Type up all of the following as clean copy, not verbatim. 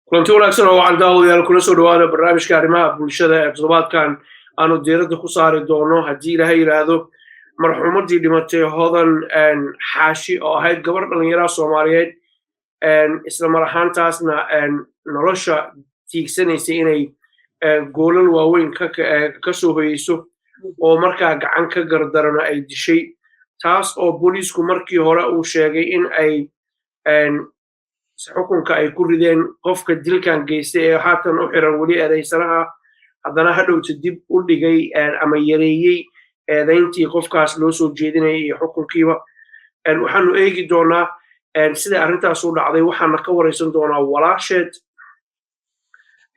kulanti wanaagsan oo waxaan daawadayaal kula soo dhawaada barnaamijka arrimaha bulshada ee toddobaadkan aanu diiradda ku saari doono haddii ilaahay yidhaahdo marxuumadii dhimatay Hodan HASHI oo ahayd gabar dhalinyaro Soomaaliyeed isla mar ahaantaasna nolosha tiigsanaysay inay goolal waaweyn ka soo hoyeyso oo markaa gacan ka gardarana ay dishay taas oo booliisku markii hore uu sheegay in ay xukunka ay ku rideen qofka dilkan geystay ee haatan u xiran weli eedaysanaha haddana hadhowta dib u dhigay ama yareeyey eedayntii qofkaas loo soo jeedinayay iyo xukunkiiba waxaanu eegi doonaa sida arrintaas u dhacday waxaana ka waraysan doonaa Walaasheed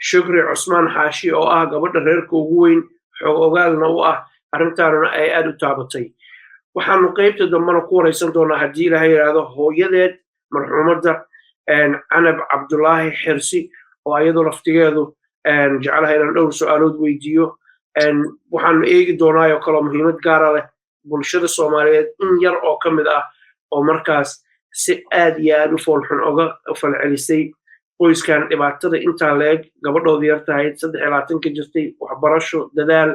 Shukri Cusmaan Xaashi oo ah gabadha reerka ugu weyn xoog ogaalna u ah arrintaana ay aad u taabatay waxaanu qaybta dambana ku waraysan doonaa haddii ilaahay yidhaahdo hooyadeed marxuumadda Canab Cabdullaahi Xirsi oo iyadoo laftigeedu jecelahay inaan dhowr su'aalood weydiiyo waxaanu eegi doonaa oo kale muhiimad gaara leh bulshada Soomaaliyeed in yar oo ka mid ah oo markaas si aad iyo aad u foolxun uga falcelisay qoyskan dhibaatada intaa leeg gabadhoodii yar tahay 23 ka jirtay waxbarasho dadaal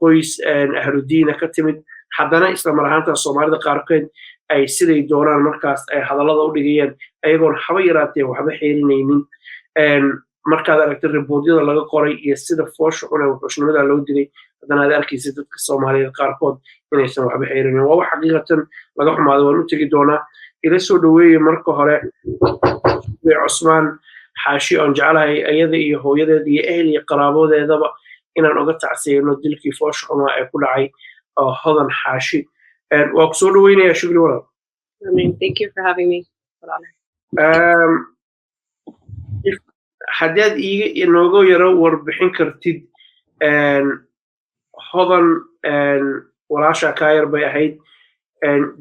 qoys ahludiina ka timid haddana isla mar ahaantaas Soomaalida qaarkeed ay siday doonaan markaas ay hadallada u dhigayaan ayagoon haba yaraatee waxba xeerinaynin markaad aragtay riboodyada laga qoray iyo sida foosha xun ee wuxuushnimada loo dilay haddana aad arkaysa dadka Soomaaliyeed qaarkood inaysan waxba xeerinin waa wax xaqiiqatan laga xumaado waan u tegi doonaa ila soo dhaweeyay marka hore Cusmaan Xaashi oo jecelahay iyada iyo hooyadeed iyo ehel iyo qaraabadeedaba inaan uga tacsiyeyno dilkii foosha xun ee ku dhacay Hodan Xaashi waa ku soo dhaweynaya Shukri walaal Thank you for having me. haddaad inooga yaro warbixin kartid Hodan walaasha kaa yar bay ahayd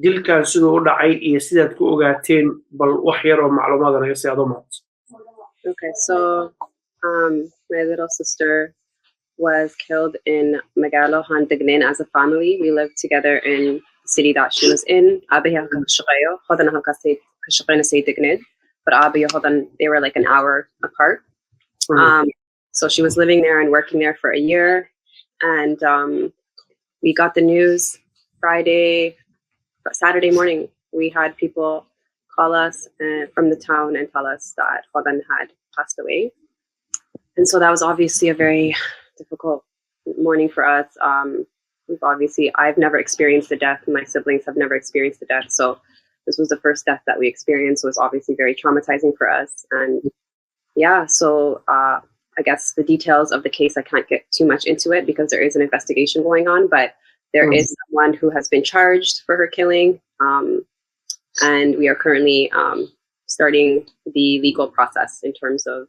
dilkan siduu u dhacay iyo sidaad ku ogaateen bal wax yar oo macluumaad naga sii adoo maad Okay, so my little sister was killed in Magalo Handagnin as a family. We lived together in the city that she was in. Abihafid Hodan Handagnin, but Abi and Hodan, they were like an hour apart. So she was living there and working there for a year. And we got the news Saturday morning. We had people call us from the town and tell us that Hodan had passed away. And so that was obviously a very difficult morning for us. I've never experienced the death. My siblings have never experienced the death. So this was the first death that we experienced. It was obviously very traumatizing for us. And yeah, so I guess the details of the case, I can't get too much into it because there is an investigation going on, but there is someone who has been charged for her killing. And we are currently starting the legal process in terms of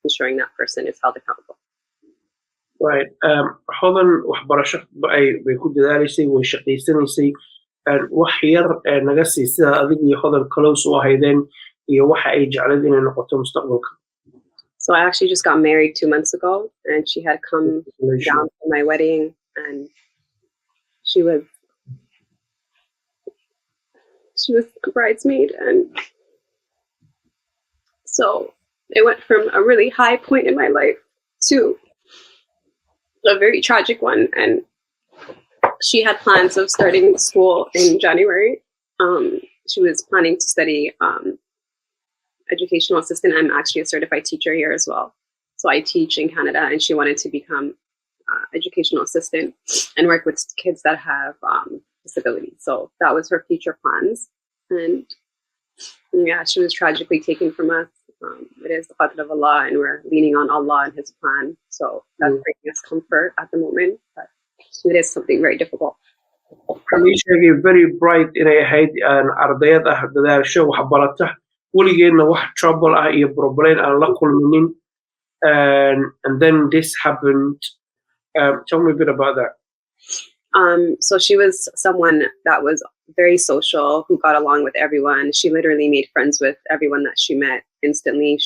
ensuring that person is held accountable. Right. Hodan waxbarasho bay ku dadaalaysay way shaqaysanaysay wax yar naga sii sida adiga iyo Hodan close u ahaydeen iyo waxa ay jeclayd inay noqoto mustaqbalka. So I actually just got married 2 months ago and she had come down for my wedding and she was a bridesmaid, and so it went from a really high point in my life to a very tragic one. And she had plans of starting school in January. She was planning to study educational assistant. I'm actually a certified teacher here as well. So I teach in Canada, and she wanted to become educational assistant and work with kids that have disabilities. So that was her future plans. And yeah, she was tragically taken from us. It is the qadr of Allah, and we're leaning on Allah and His plan. So that's bringing us comfort at the moment, but it is something very difficult. Sheegay very bright inay ahayd ardayad ah dadaasho wax barata weligeedna wax trouble ah iyo problem aan la kulminin and then this happened. Tell me a bit about that. So she was someone that was very social, who got along with everyone. She literally made friends with everyone that she met instantly.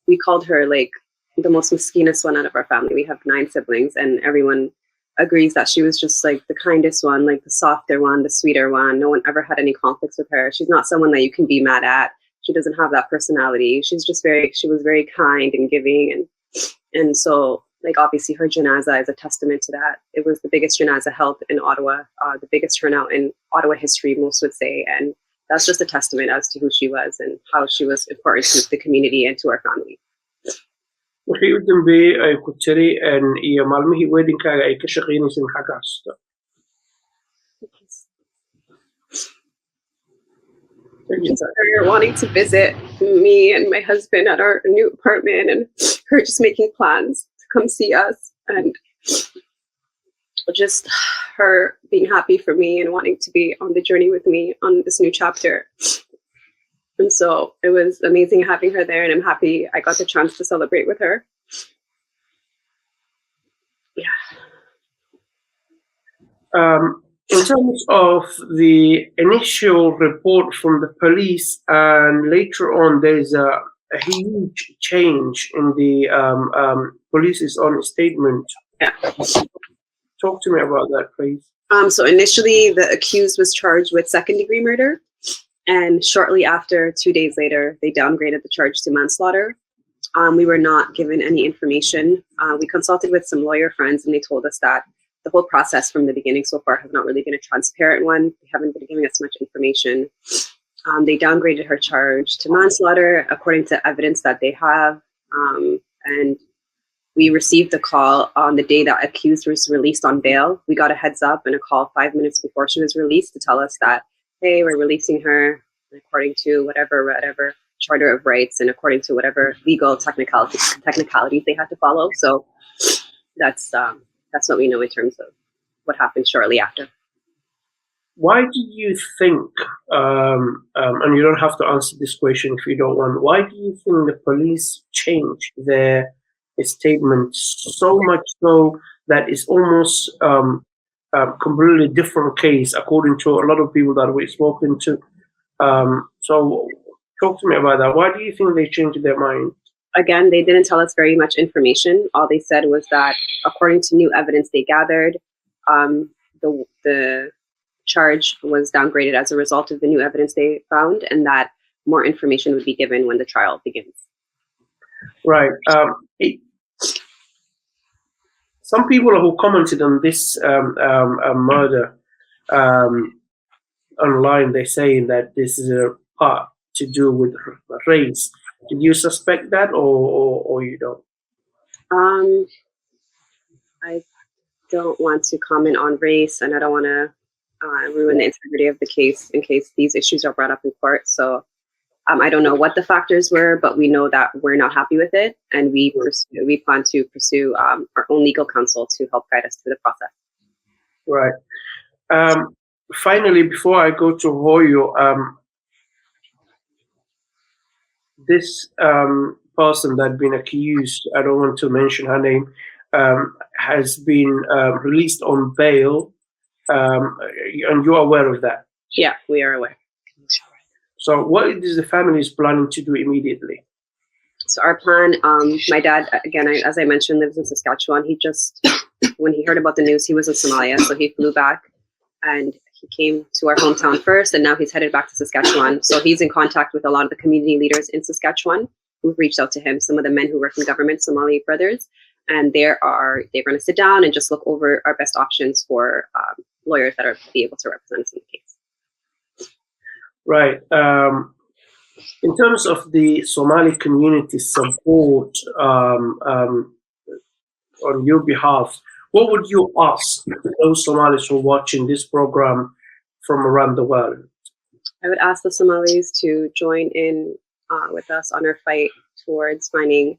We called her like the most miskinest one out of our family. We have 9 siblings, and everyone agrees that she was just like the kindest one, like the softer one, the sweeter one. No one ever had any conflicts with her. She's not someone that you can be mad at. she doesn't have that personality. She was very kind and giving, and so like obviously her janaza is a testament to that. It was the biggest janaza held in Ottawa, the biggest turnout in Ottawa history, most would say, and that's just a testament as to who she was and how she was important to the community and to our family. wixii u dambeeyey ay ku tiri iyo maalmihii weedinkaaga ay ka shaqaynaysa maxaa ka xasuusta her wanting to visit me and my husband at our new apartment, and her just making plans to come see us, and just her being happy for me and wanting to be on the journey with me on this new chapter. And so it was amazing having her there, and I'm happy I got the chance to celebrate with her. Yeah. In terms of the initial report from the police, and later on there's a huge change in the police's own statement. Yeah. Talk to me about that, please. So initially the accused was charged with second-degree murder, and shortly after, 2 days later, they downgraded the charge to manslaughter. We were not given any information. We consulted with some lawyer friends, and they told us that the whole process from the beginning so far has not really been a transparent one. They haven't been giving us much information. They downgraded her charge to manslaughter according to evidence that they have. And we received the call on the day that accused was released on bail. We got a heads up and a call 5 minutes before she was released to tell us that, hey, we're releasing her according to whatever Charter of Rights and according to whatever legal technicalities they had to follow. So that's what we know in terms of what happened shortly after. Why do you think, and you don't have to answer this question if you don't want, why do you think the police changed their statement so much so that it's almost completely different case according to a lot of people that we've spoken to? So talk to me about that. Why do you think they changed their mind? Again, they didn't tell us very much information. All they said was that according to new evidence they gathered, the charge was downgraded as a result of the new evidence they found, and that more information would be given when the trial begins. Right. Some people who commented on this murder online, they're saying that this is a part to do with race. Did you suspect that, or you don't? I don't want to comment on race, and I don't want to ruin the integrity of the case in case these issues are brought up in court. So I don't know what the factors were, but we know that we're not happy with it, and we plan to pursue our own legal counsel to help guide us through the process. Right. Finally, before I go to Hoyo, this person that's been accused, I don't want to mention her name, has been released on bail, and you're aware of that? Yeah, we are aware. So what is the family's planning to do immediately? So our plan, my dad, again, as I mentioned, lives in Saskatchewan. He just, when he heard about the news, he was in Somalia, so he flew back and he came to our hometown first, and now he's headed back to Saskatchewan. So he's in contact with a lot of the community leaders in Saskatchewan who've reached out to him, some of the men who work in government, Somali brothers, and they're going to sit down and just look over our best options for lawyers that are be able to represent us in the case. Right. In terms of the Somali community support on your behalf, what would you ask those Somalis who are watching this program from around the world? I would ask the Somalis to join in with us on our fight towards finding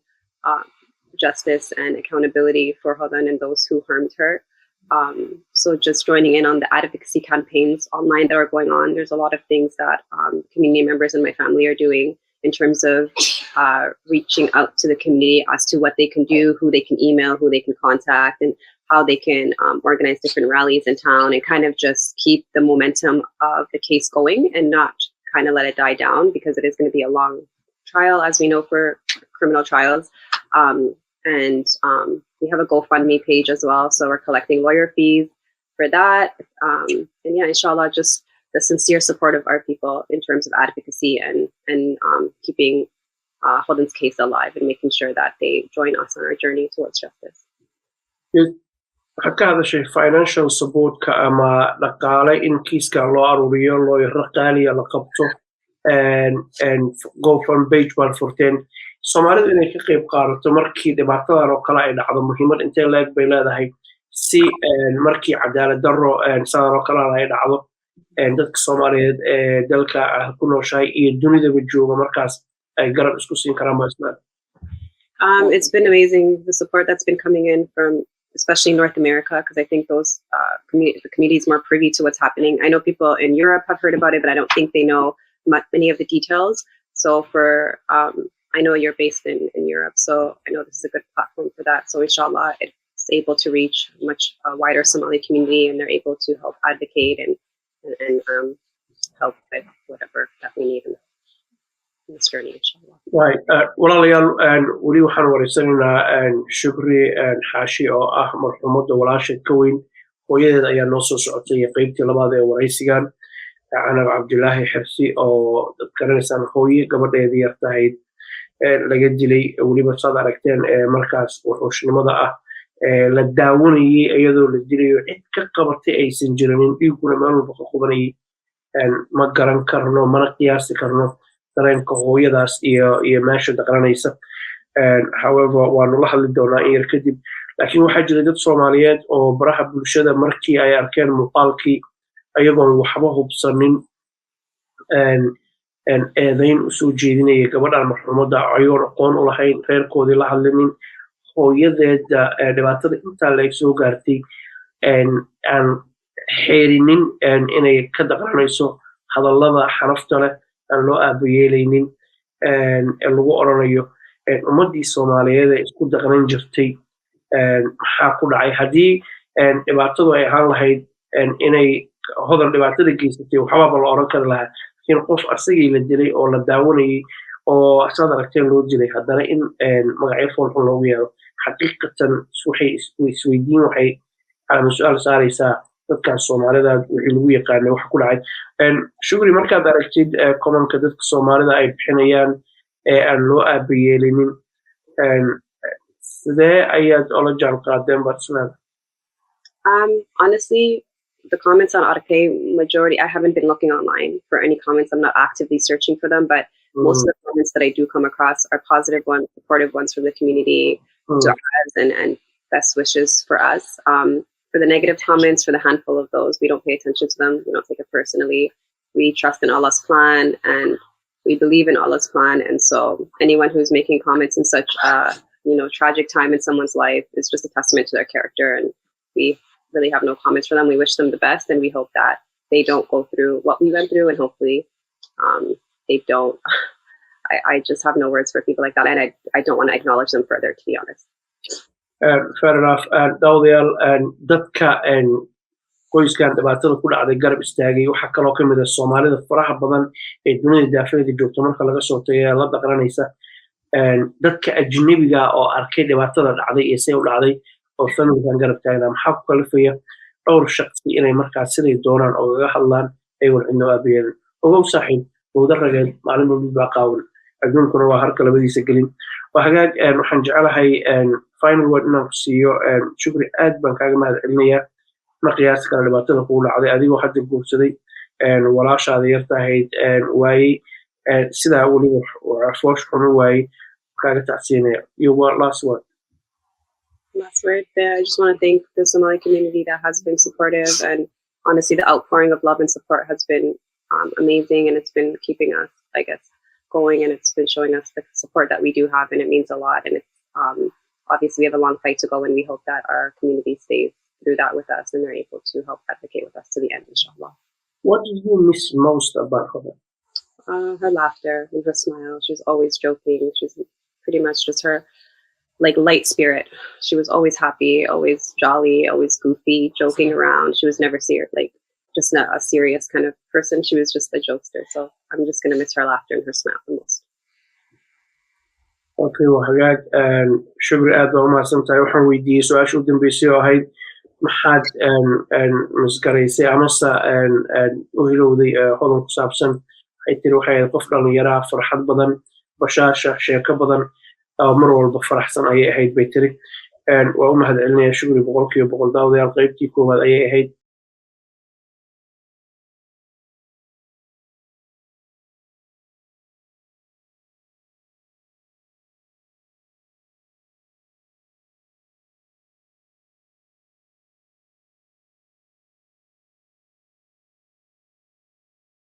justice and accountability for Hodan and those who harmed her. So just joining in on the advocacy campaigns online that are going on. There's a lot of things that community members and my family are doing in terms of reaching out to the community as to what they can do, who they can email, who they can contact, and how they can organize different rallies in town and kind of just keep the momentum of the case going and not kind of let it die down, because it is going to be a long trial, as we know, for criminal trials. And we have a GoFundMe page as well, so we're collecting lawyer fees for that. And yeah, inshallah, just the sincere support of our people in terms of advocacy and keeping Hodan's case alive and making sure that they join us on our journey towards justice. waxaad ka hadashay financial supportka ama dhaqaale in kiiska loo aruuriyo looyaro qaaliya la qabto gofan page baan furteen Soomaalidu inay ka qayb qaadato markii dhibaatadan oo kale ay dhacdo muhiimad intee leeg bay leedahay si markii cadaalad darro sidaan oo kale ay dhacdo dadka Soomaaliyeed ee dalka ku nooshahay iyo dunidaba jooga markaas ay garab isku siin karaan baasna. It's been amazing, the support that's been coming in from especially North America, because I think those the community is more privy to what's happening. I know people in Europe have heard about it, but I don't think they know many of the details. So I know you're based in Europe, so I know this is a good platform for that. So inshallah, it's able to reach a much wider Somali community, and they're able to help advocate and help with whatever that we need in this journey, inshallah. Right. Walaalayaal wali waxaan wareysanaynaa Shukri HASHI oo ah marxuumadda Walaasheed ka weyn hooyadeed ayaa noo soo socotay qaybtii labaad ee waraysigan anab Abdilaahi Xirsi oo dad garanaysan hooye gabadheedii yartahayd laga dilay waliba saad aragteen markaas wuxuushnimada ah la daawanayay iyadoo la dilayo cid ka qabatay aysan jirinin dhiiguna meel walba ka qubanayay ma garan karno mana qiyaasi karno dareenka hooyadaas iyo meesha daqranaysa however waanu la hadli doonaa in yar kadib laakiin waxaa jira dad Soomaaliyeed oo baraha bulshada markii ay arkeen muuqaalkii ayagoon waxba hubsanin eedayn u soo jeedinaya gabadhan marxuumadda ayagoon aqoon u lahayn reerkoodii la hadlinin hooyadeeda dhibaatada intaa leeg soo gaartay aan xeerinin inay ka daqranayso hadallada xanafta leh aan loo aabayeelaynin lagu oranayo ummadii Soomaaliyeed ee isku daqnan jirtay maxaa ku dhacay haddii dhibaatadu ay ahaan lahayd inay Hodan dhibaatada geysatay waxba la oran kari lahaa laakiin qof asagii la dilay oo la daawanayay oo asaad aragteen loo dilay haddana in magacyo foolxun loogu yeero xaqiiqatan waxay isweydiin waxay calaamad su-aal saaraysaa dadkan Soomaalida wixii lagu yaqaanay wax ku dhacay Shukri markaad aragtid commentka dadka Soomaalida ay bixinayaan ee aan loo aabayeelinin sidee ayaad ola jaan qaadeen badsnaan honestly the comments on RK majority I haven't been looking online for any comments. I'm not actively searching for them, but most of the comments that I do come across are positive ones, supportive ones from the community, du'as and best wishes for us. For the negative comments, for the handful of those, we don't pay attention to them. We don't take it personally. We trust in Allah's plan and we believe in Allah's plan. And so anyone who's making comments in such a tragic time in someone's life is just a testament to their character. And we really have no comments for them. We wish them the best and we hope that they don't go through what we went through and hopefully they don't. I just have no words for people like that and I don't want to acknowledge them further, to be honest. Fair enough. Dawdayaal dadka qoyskan dhibaatada ku dhacday garab istaagay waxa kaloo ka mid ah Soomaalida faraha badan ee dunida daafeeda joogta marka laga soo tagay la dhaqanaysa dadka ajnabiga oo arkay dhibaatada dhacday iyo say u dhacday oo familkan garab taagna maxaa ku kalifaya dhowr shaqsi inay markaas siday doonaan oo uga hadlaan ay warcino aabiyeen ugu saaxiib wada rageed maalin walba baa qaawan adduunkuna waa harka labadiisa gelin waxaan jecelahay final word inaan ku siiyo Shukri aad baan kaaga mahadcelinayaa ma qiyaas kale dhibaatada kugu dhacday adigoo hadda guursaday walaashaada yartahayd waayey sidaa weliba foosh xunu waayey kaaga tacsiinaya your last word. Last word there. I just want to thank the Somali community that has been supportive and honestly the outpouring of love and support has been amazing and it's been keeping us, I guess, going and it's been showing us the support that we do have and it means a lot and it's obviously we have a long fight to go and we hope that our community stays through that with us and they're able to help advocate with us to the end, inshallah. What do you miss most about her? Her laughter and her smile. She's always joking. She's pretty much just her like light spirit. She was always happy, always jolly, always goofy, joking around. She was never serious, like just not a serious kind of person. She was just a jokester. So I'm just gonna miss her laughter and her smile the most. Okay, well, Shukri aad baa umahadsantahay waxaan weydiiyey su-aasha u dambeysay oo ahayd maxaad masgaraysay amase u hilowday hodan ku saabsan waxay tiri waxay ahayd qof dhallinyaraa farxad badan bashaasha sheeko badan mar walba faraxsan ayay ahayd bay tiri waa u mahadcelinaya shukri boqolkiiba boqol daawadayaal qaybtii koowaad ayay ahayd